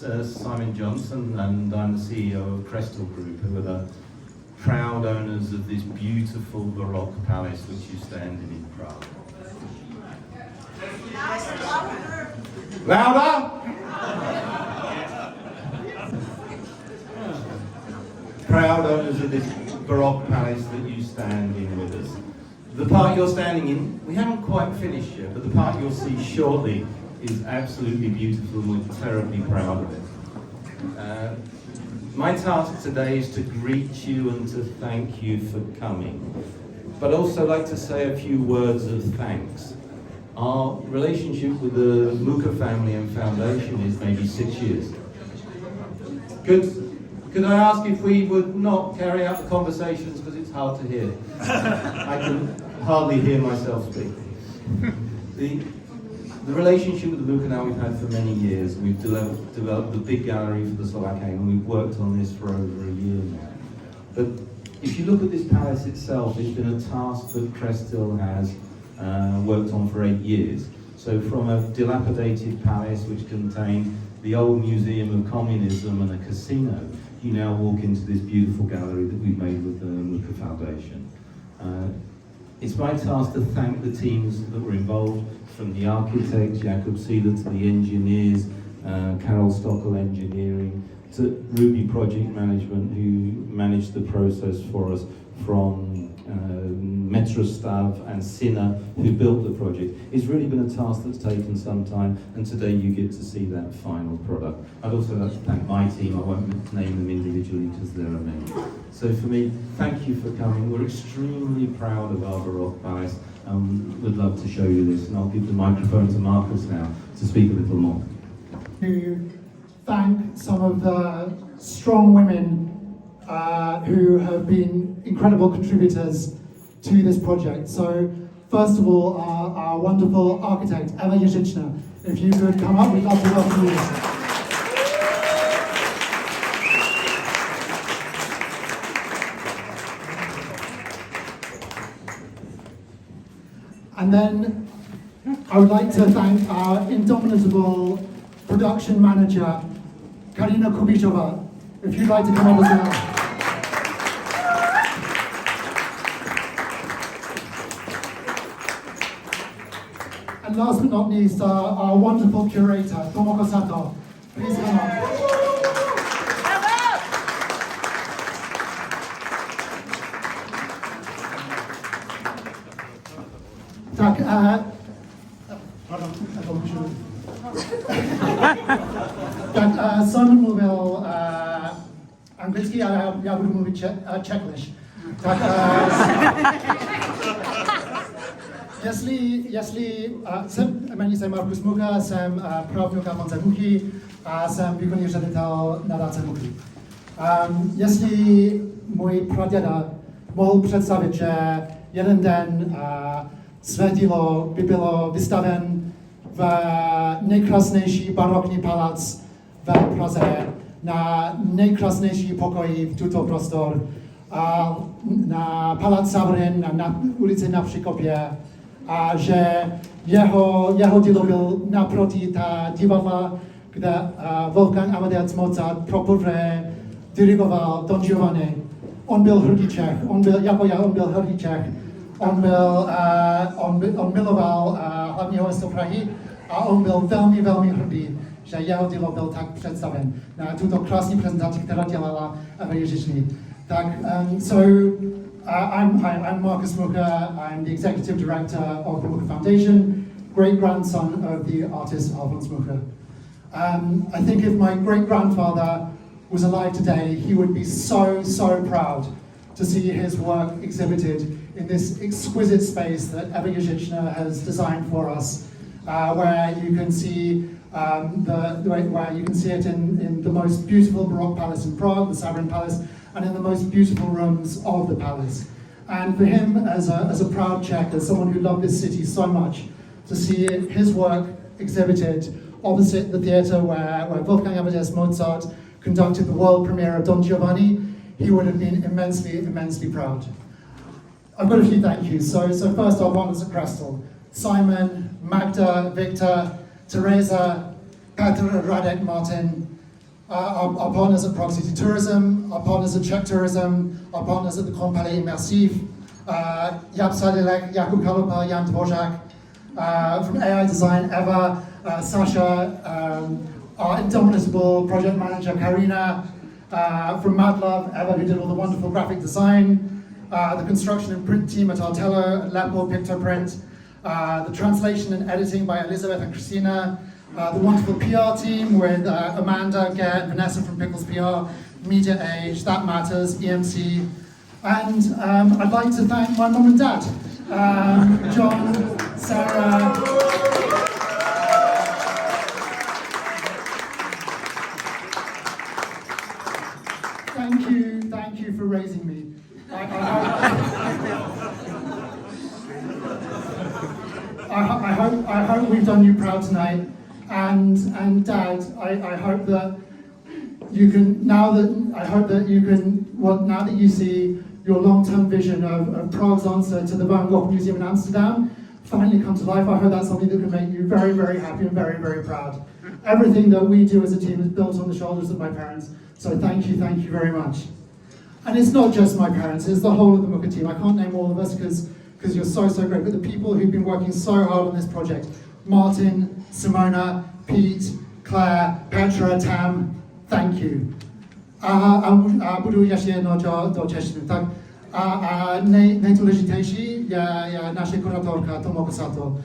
Simon Johnson, and I'm the CEO of Crystal Group, who are the proud owners of this beautiful Baroque palace which you stand in Prague. Louder! Proud owners of this Baroque palace that you stand in with us. The part you're standing in, we haven't quite finished yet, but the part you'll see shortly is absolutely beautiful and we're terribly proud of it. My task today is to greet you and to thank you for coming, but also like to say a few words of thanks. Our relationship with the Mucha family and foundation is maybe 6 years. Could I ask if we would not carry out the conversations because it's hard to hear? I can hardly hear myself speak. The relationship with the Mucha now we've had for many years. We've developed the big gallery for the Slovak Angle, and we've worked on this for over a year now. But if you look at this palace itself, it's been a task that Krestil has worked on for 8 years. So from a dilapidated palace which contained the old museum of communism and a casino, you now walk into this beautiful gallery that we've made with the Mucha Foundation. It's my task to thank the teams that were involved, from the architects, Jakob Seeler, to the engineers, Carol Stockel Engineering, to Ruby Project Management, who managed the process for us, from Metrostav and Sina, who built the project. It's really been a task that's taken some time, and today you get to see that final product. I'd also like to thank my team. I won't name them individually because there are many. So for me, thank you for coming. We're extremely proud of our Baroque Palace, and we'd love to show you this. And I'll give the microphone to Marcus now to speak a little more. To thank some of the strong women who have been incredible contributors to this project. So, first of all, our wonderful architect, Eva Ježičná. If you could come up, we'd love to welcome you. And then I would like to thank our indomitable production manager, Karina Kubichova. If you'd like to come up as well. And last but not least, our wonderful curator, Tomoko Sato. Please come up. Tak, tak, Simon mluvil anglicky a já budu mluvit Czechlish. Tak, jmenuji se Markus Mucha, jsem právník Monze Muchy a jsem výkonný ředitel nadace Muchy. Jestli můj praděda mohl představit, že jeden den své dílo by bylo vystaven v nejkrásnější barokní palác v Praze, na nejkrásnější pokoji v tuto prostor, na Palác Savorin, na ulici na Přikopě, a že jeho dílo byl naproti ta divadla, kde Wolfgang Amadeus Mozart poprvé dirigoval Don Giovanni. On byl hrdý Čech, on byl hrdý Čech. On miloval hlavního město Prahy a on byl velmi, velmi hrdý, že jeho dílo byl tak představen na tuto krásnou prezentaci, která dělala Eva Ježičná. Tak, I'm Marcus Mucha. I'm the executive director of the Mucha Foundation, great grandson of the artist Alfons Mucha. I think if my great grandfather was alive today, he would be so proud to see his work exhibited in this exquisite space that Eva Ježičná has designed for us, where you can see it in the most beautiful Baroque palace in Prague, the Savorin Palace, and in the most beautiful rooms of the palace. And for him, as a proud Czech, as someone who loved this city so much, to see his work exhibited opposite the theatre where Wolfgang Amadeus Mozart conducted the world premiere of Don Giovanni, he would have been immensely proud. I've got a few thank yous. So first our partners at Krestil: Simon, Magda, Victor, Teresa, Petr, Radek, Martin, our partners at Proximity Tourism, our partners at Czech Tourism, our partners at the Grand Palais Immersive, Jab Sadilek, Jakub Kalupa, Jan Dvořák, from AI Design, Eva, Sasha, our indomitable project manager, Karina, from Mad Love, Eva, who did all the wonderful graphic design, the construction and print team at Artello, Lepo, Pictoprint, the translation and editing by Elizabeth and Christina, the wonderful PR team with Amanda, Gert, Vanessa from Pickles PR, Media Age, That Matters, EMC, and I'd like to thank my mum and dad, John, Sarah. Thank you for raising me. I hope we've done you proud tonight, and Dad, I hope that you can now that you see your long-term vision of Prague's answer to the Van Gogh Museum in Amsterdam finally come to life. I hope that's something that can make you very, very happy and very, very proud. Everything that we do as a team is built on the shoulders of my parents, so thank you very much. And it's not just my parents, it's the whole of the Mucha team. I can't name all of us because you're so great, but the people who've been working so hard on this project, Martin, Simona, Pete, Claire, Petra, Tam, thank you. Budu ještě jednou do češtiny, tak nejdůležitější je naše kuratorka Tomoko Sato.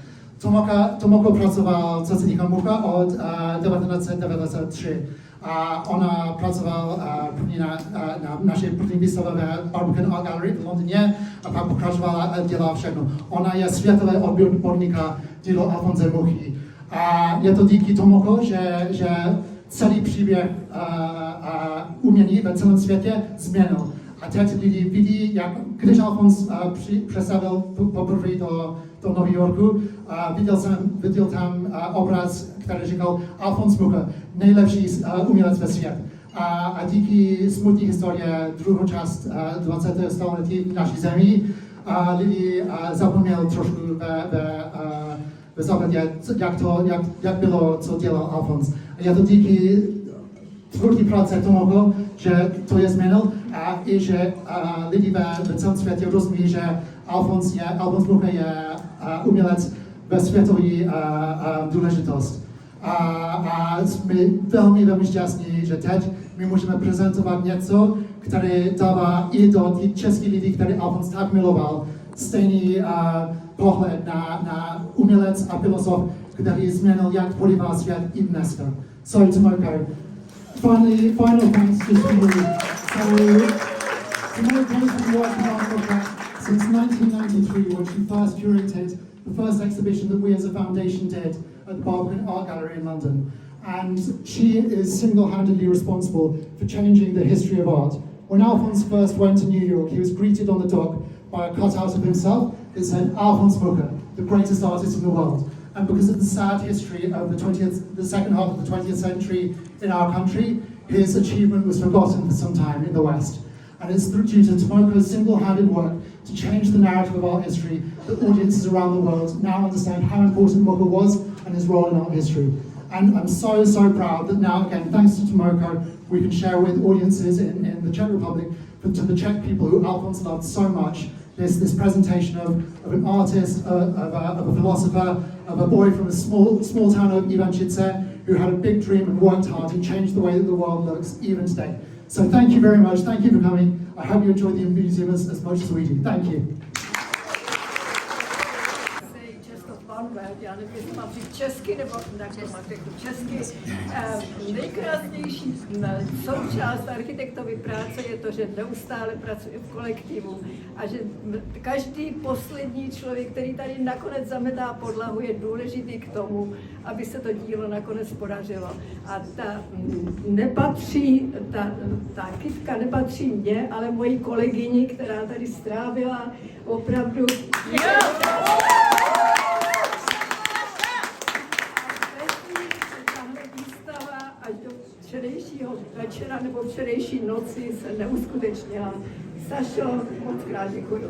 Tomoko pracoval co se týká Mucha od 1993. Ona pracovala na naší první výstavě Barbican Art Gallery v Londýně a pak pokračovala a dělala všechno. Ona je světový odborníka dílo Alfonse Muchy. A je to díky Tomoko, že celý příběh umění ve celém světě změnil. A teď lidi vidí, jak když Alfons představil poprvé do Nového Yorku, viděl tam obraz, který říkal Alfons Mucha, nejlepší umělec ve světě. A díky smutné historie druhou část 20. století v naší zemi lidi zapomněli trošku ve západě, jak bylo, co dělal Alfons. A je to díky tvrdý práce Tomoko, že to je změnil a i že lidi ve celém světě rozumí, že Alfons Mucha je umělec ve světové důležitost. A jsme velmi šťastní, že teď my můžeme prezentovat něco, které dává i do těch českých lidí, který Alfons tak miloval, stejný pohled na umělec a filozof, který změnil, jak podívá svět i dneska. So Tomoko, final thanks just for you. So Tomoko's been working on Mucha since 1993 when she first curated the first exhibition that we as a foundation did at the Barbican Art Gallery in London. And she is single-handedly responsible for changing the history of art. When Alfons first went to New York, he was greeted on the dock by a cutout of himself that said, Alfons Mucha, the greatest artist in the world. And because of the sad history of the second half of the 20th century in our country, his achievement was forgotten for some time in the West. And it's due to Tomoko's single-handed work to change the narrative of art history that audiences around the world now understand how important Mucha was and his role in art history. And I'm so proud that now, again, thanks to Tomoko, we can share with audiences in the Czech Republic, but to the Czech people who Alfons loved so much, this presentation of an artist, of a philosopher, of a boy from a small town of Ivančice who had a big dream and worked hard and changed the way that the world looks even today. So thank you very much, thank you for coming. I hope you enjoyed the museum as much as we do. Thank you. Já nevím, jestli mám říct česky, nebo tak to mám řeknu česky. Nejkrásnější součást architektovy práce je to, že neustále pracuje v kolektivu a že každý poslední člověk, který tady nakonec zametá podlahu, je důležitý k tomu, aby se to dílo nakonec podařilo. A ta kytka nepatří mně, ale mojí kolegyni, která tady strávila opravdu... Až do včerejšího večera nebo včerejší noci se neuskutečnila. Sašo, moc krát děkuju.